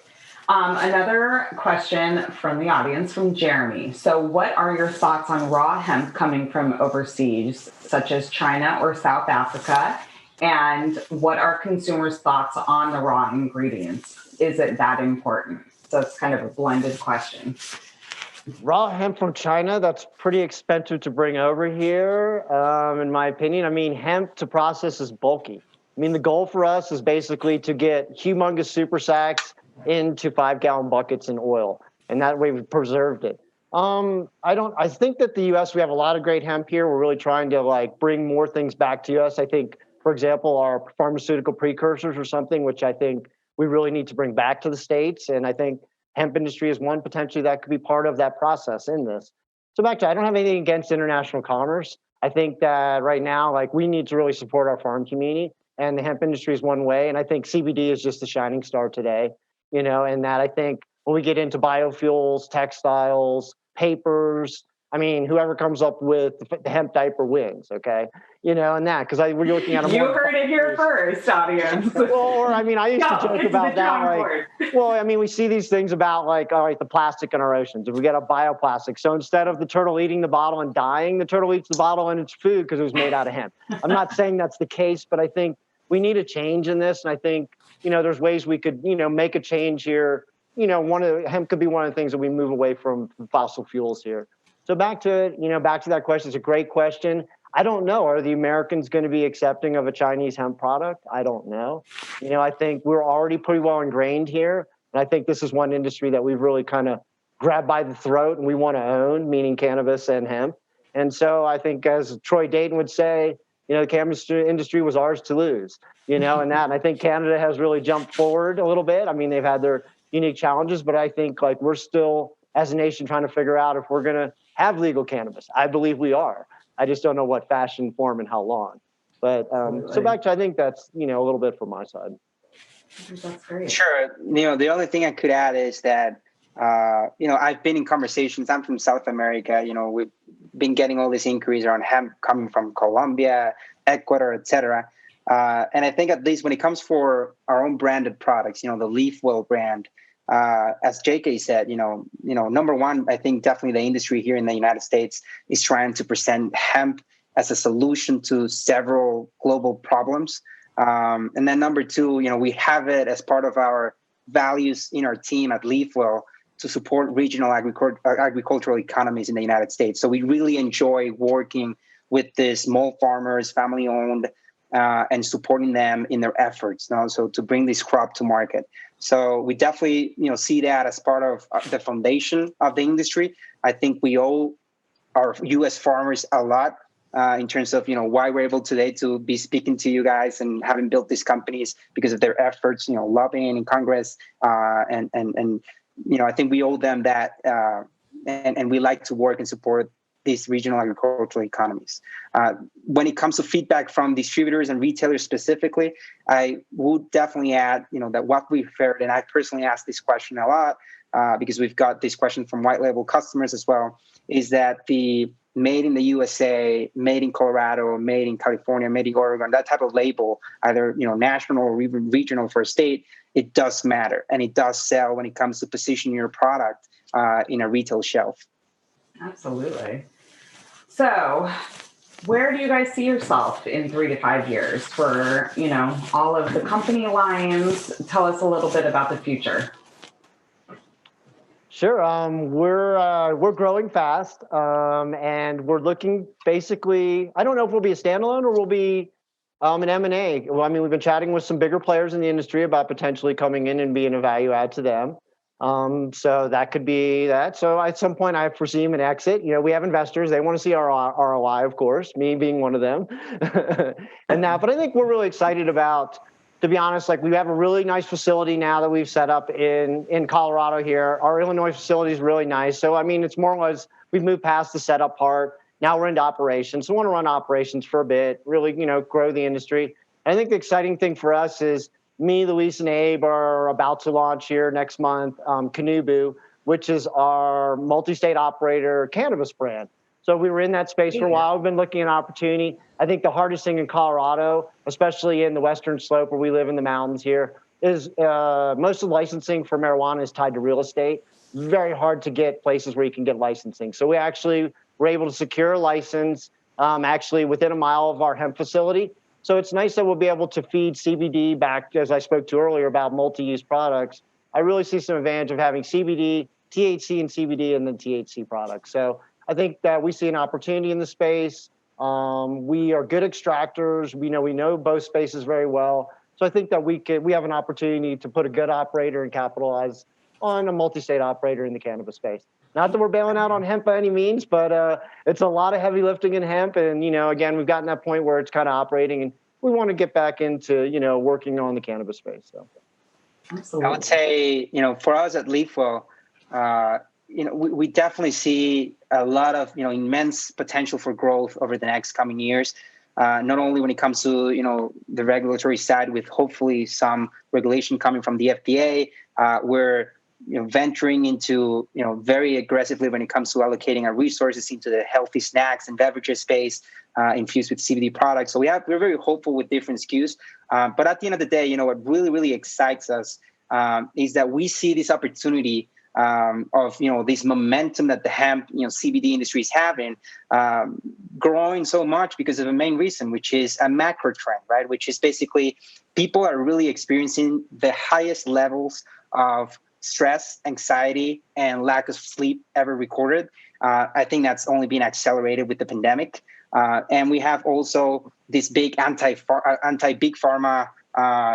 Another question from the audience from Jeremy. So what are your thoughts on raw hemp coming from overseas, such as China or South Africa? And what are consumers' thoughts on the raw ingredients? Is it that important? So it's kind of a blended question. Raw hemp from China, that's pretty expensive to bring over here, in my opinion. I mean, hemp to process is bulky. I mean, the goal for us is basically to get humongous super sacks into 5-gallon buckets in oil, and that way we've preserved it. I think that the U.S., we have a lot of great hemp here. We're really trying to bring more things back to us. I think, for example, our pharmaceutical precursors or something, which I think we really need to bring back to the States. And I think hemp industry is one potentially that could be part of that process in this. So back to, I don't have anything against international commerce. I think that right now, we need to really support our farm community, and the hemp industry is one way. And I think CBD is just the shining star today, and that I think when we get into biofuels, textiles, papers, I mean, whoever comes up with the hemp diaper wins, okay? And that, because we're looking at You heard it here first, audience. I used to joke about that. We see these things about all right, the plastic in our oceans. If we get a bioplastic, so instead of the turtle eating the bottle and dying, the turtle eats the bottle and it's food because it was made out of hemp. I'm not saying that's the case, but I think we need a change in this. And I think, there's ways we could, make a change here. Hemp could be one of the things that we move away from fossil fuels here. So back to it, back to that question. It's a great question. I don't know. Are the Americans going to be accepting of a Chinese hemp product? I don't know. I think we're already pretty well ingrained here. And I think this is one industry that we've really kind of grabbed by the throat and we want to own, meaning cannabis and hemp. And so I think, as Troy Dayton would say, the cannabis industry was ours to lose, and that. And I think Canada has really jumped forward a little bit. I mean, they've had their unique challenges, but I think we're still, as a nation, trying to figure out if we're going to have legal cannabis. I believe we are. I just don't know what fashion, form, and how long. But so back to, I think that's, a little bit from my side. That's great. Sure. The only thing I could add is that, I've been in conversations. I'm from South America. We've been getting all these inquiries around hemp coming from Colombia, Ecuador, etc. And I think at least when it comes for our own branded products, the LeafWell brand, as JK said, number one, I think definitely the industry here in the United States is trying to present hemp as a solution to several global problems. And then number two, we have it as part of our values in our team at LeafWell to support regional agricultural economies in the United States. So we really enjoy working with the small farmers, family-owned, and supporting them in their efforts, so to bring this crop to market. So we definitely, see that as part of the foundation of the industry. I think we owe our U.S. farmers a lot in terms of, why we're able today to be speaking to you guys and having built these companies because of their efforts, lobbying in Congress, and I think we owe them that, and we like to work and support these regional agricultural economies. When it comes to feedback from distributors and retailers specifically, I would definitely add, that what we've heard, and I personally ask this question a lot because we've got this question from white label customers as well, is that the made in the USA, made in Colorado, made in California, made in Oregon, that type of label, either national or even regional for a state, it does matter, and it does sell when it comes to positioning your product in a retail shelf. Absolutely. So Where do you guys see yourself in 3 to 5 years for, all of the company lines? Tell us a little bit about the future. Sure. We're growing fast, and we're looking basically. I don't know if we'll be a standalone or we'll be an M&A. Well, I mean, we've been chatting with some bigger players in the industry about potentially coming in and being a value add to them. So that could be that. So at some point, I foresee an exit. We have investors; they want to see our ROI, of course. Me being one of them, and that. But I think we're really excited about. To be honest, like we have a really nice facility now that we've set up in Colorado here. Our Illinois facility is really nice. So, I mean, it's more or less we've moved past the setup part. Now we're into operations. So we want to run operations for a bit, really, grow the industry. And I think the exciting thing for us is me, Luis, and Abe are about to launch here next month, Kanubu, which is our multi-state operator cannabis brand. So we were in that space for a while. We've been looking at opportunity. I think the hardest thing in Colorado, especially in the Western Slope where we live in the mountains here, is most of the licensing for marijuana is tied to real estate. Very hard to get places where you can get licensing. So we actually were able to secure a license actually within a mile of our hemp facility. So it's nice that we'll be able to feed CBD back, as I spoke to earlier about multi-use products. I really see some advantage of having CBD, THC and CBD, and then THC products. So I think that we see an opportunity in the space. We are good extractors. We know both spaces very well. So I think that we have an opportunity to put a good operator and capitalize on a multi-state operator in the cannabis space. Not that we're bailing out on hemp by any means, but it's a lot of heavy lifting in hemp. And, again, we've gotten that point where it's kind of operating and we want to get back into, working on the cannabis space. So Absolutely. I would say, for us at Leafwell, we definitely see a lot of, immense potential for growth over the next coming years. Not only when it comes to, the regulatory side with hopefully some regulation coming from the FDA, we're, venturing into, very aggressively when it comes to allocating our resources into the healthy snacks and beverages space infused with CBD products. So we're very hopeful with different SKUs. But at the end of the day, what really, really excites us is that we see this opportunity of this momentum that the hemp CBD industry is having growing so much because of the main reason, which is a macro trend, right? Which is basically people are really experiencing the highest levels of stress, anxiety, and lack of sleep ever recorded. I think that's only been accelerated with the pandemic, and we have also this big anti-big pharma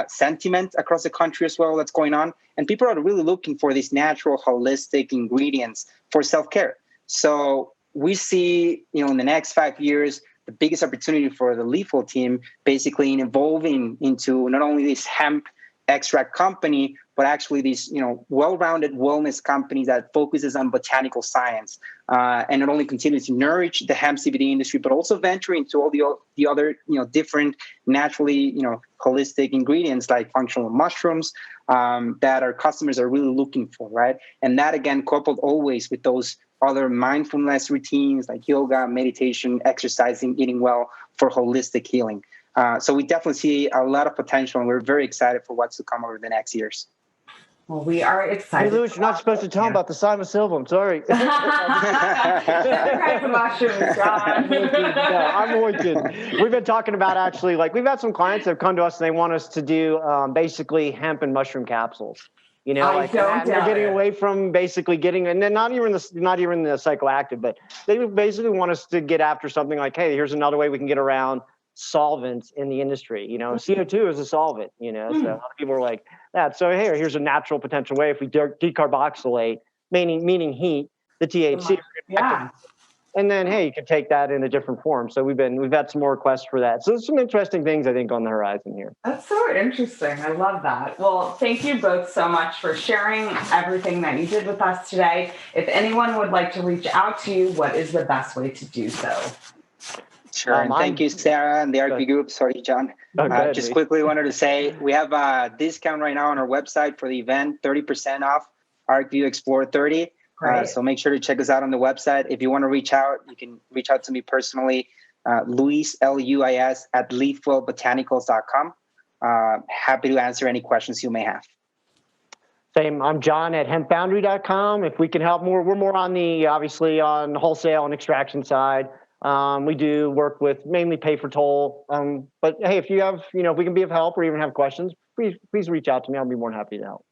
sentiment across the country as well that's going on, and people are really looking for these natural holistic ingredients for self-care. So we see in the next 5 years the biggest opportunity for the Leafwell team basically in evolving into not only this hemp extract company, but actually these well-rounded wellness companies that focuses on botanical science and not only continues to nourish the hemp CBD industry, but also venture into all the other different naturally holistic ingredients like functional mushrooms that our customers are really looking for, right? And that again coupled always with those other mindfulness routines like yoga, meditation, exercising, eating well for holistic healing. So we definitely see a lot of potential, and we're very excited for what's to come over the next years. Well, we are excited. Hey, Louis, you're not supposed to tell them about the psilocybin. Sorry. Mushrooms, John. No, I'm only kidding. We've been talking about actually, like, we've had some clients that have come to us and they want us to do basically hemp and mushroom capsules. They're getting away from basically getting, and then not even the psychoactive, but they basically want us to get after something like, hey, here's another way we can get around solvents in the industry. CO2 is a solvent, so a lot of people are like that. So here's a natural potential way if we decarboxylate, meaning heat, the THC. Yeah. And then, hey, you can take that in a different form. So we've had some more requests for that. So there's some interesting things, I think, on the horizon here. That's so interesting. I love that. Well, thank you both so much for sharing everything that you did with us today. If anyone would like to reach out to you, what is the best way to do so? Sure. And thank you, Sarah, and the Arcview Group. Sorry, John. Just quickly wanted to say we have a discount right now on our website for the event, 30% off Arcview Explore 30. So make sure to check us out on the website. If you want to reach out, you can reach out to me personally, Luis, Luis, at leafwellbotanicals.com. Happy to answer any questions you may have. Same. I'm John at hempfoundry.com. If we can help more, we're more on the, obviously, on wholesale and extraction side. We do work with mainly pay for toll. But hey, if you have, if we can be of help or even have questions, please reach out to me. I'll be more than happy to help.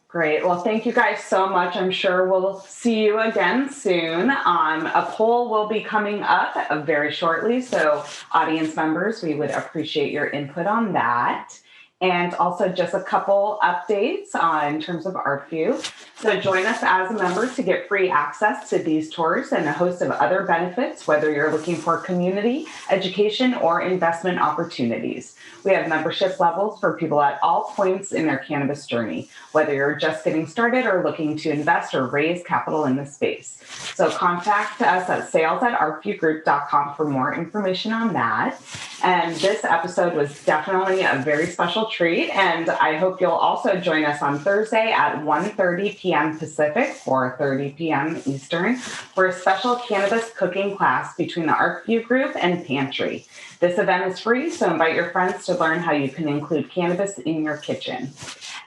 Great. Well, thank you guys so much. I'm sure we'll see you again soon. A poll will be coming up very shortly. So audience members, we would appreciate your input on that. And also just a couple updates in terms of Arcview. So join us as a member to get free access to these tours and a host of other benefits, whether you're looking for community, education, or investment opportunities. We have membership levels for people at all points in their cannabis journey, whether you're just getting started or looking to invest or raise capital in the space. So contact us at sales@arcviewgroup.com for more information on that. And this episode was definitely a very special treat, and I hope you'll also join us on Thursday at 1:30 p.m. Pacific, 4:30 p.m. Eastern, for a special cannabis cooking class between the Arcview Group and Pantry. This event is free, so invite your friends to learn how you can include cannabis in your kitchen.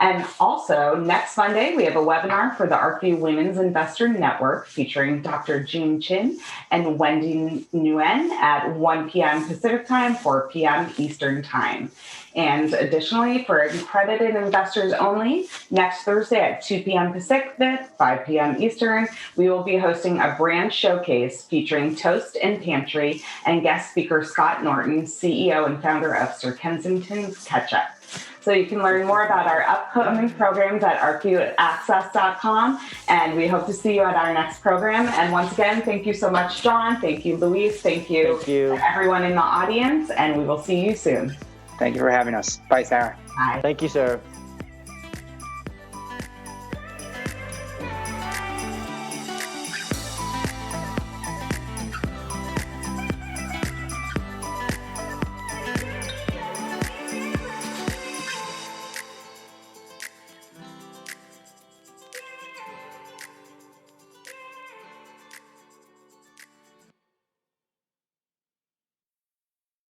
And also, next Monday, we have a webinar for the Arcview Women's Investor Network featuring Dr. June Chin and Wendy Nguyen at 1 p.m. Pacific Time, 4 p.m. Eastern Time. And additionally, for accredited investors only, next Thursday at 2 p.m. Pacific, 5 p.m. Eastern, we will be hosting a brand showcase featuring Toast and Pantry and guest speaker Scott Norton, CEO and founder of Sir Kensington's Ketchup. So you can learn more about our upcoming programs at arcviewaccess.com, and we hope to see you at our next program. And once again, thank you so much, John. Thank you, Luis. Thank you to everyone in the audience, and we will see you soon. Thank you for having us. Bye, Sarah. Bye. Thank you, Sarah.